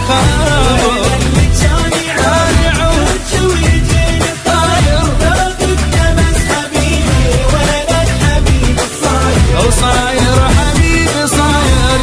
يخاف. وصاير حبيبي صاير.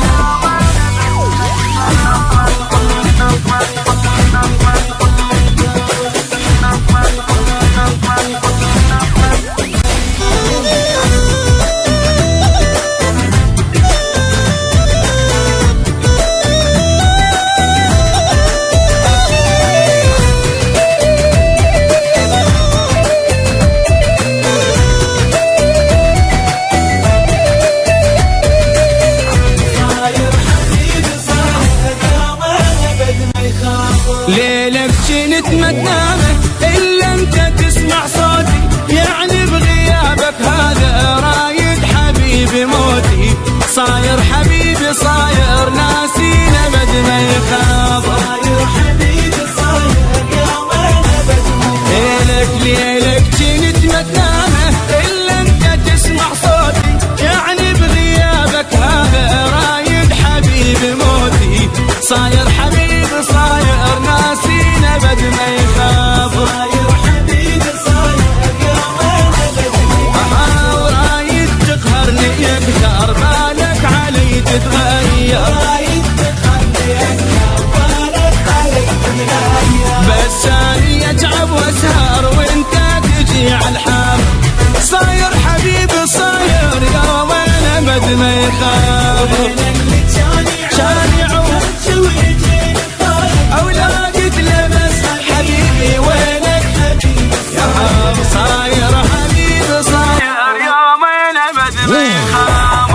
ليلك جنت ما تنامه إلا أنت تسمع صوتي، يعني بغيابك هذا رايد حبيبي موتي. صاير حبيبي صاير ناسين أبد ما يخاف. صاير حبيبي صاير يوم أبد ما يخاف. ليلك جنت ما تنامه إلا أنت تسمع صوتي، يعني بغيابك هذا رايد حبيبي موتي. صاير حبيبي صاير ناسين أبد ما يخاف. صاير حبيبي صاير يوم أبد ما يخاف. ورايد تقهرني أكثر بالك علي تتغير. رايد تقهرني أكثر بالك علي تتغير. بس أنا أتعب وأسهر وأنت تجي على الحال. صاير حبيبي صاير يوم أبد ما يخاف. شانع أولادك لبس حبيبي وينك حبيبي صاير حبيبي صاير يومين أبد ما يخاف.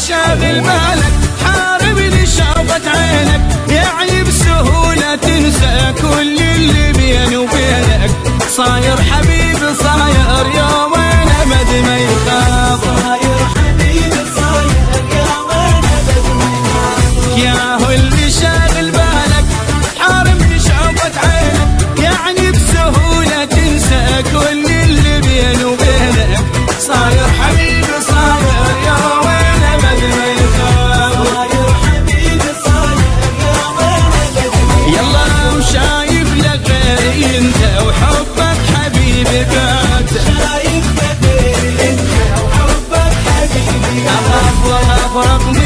شاغل بالك حاربني شوقة عينك، يعني بسهولة تنسى كل اللي بيني وبينك. صاير حبيبي صاير يومين أبد ما يخاف. صاير حبيبي صاير يومين أبد ما يخاف. يا هو اللي شاغل بالك حاربني شوقة عينك، يعني بسهولة تنسى كل اللي بيني وبينك. صاير حبيبي صاير يومين أبد ما يخاف. صاير حبيبي صاير يومين أبد ما يخاف. يلا وشايف لك غيري انت وحبك حبيبي بعد. شايف لك غيري انت وحبك حبيبي بعد. أخاف وأفرق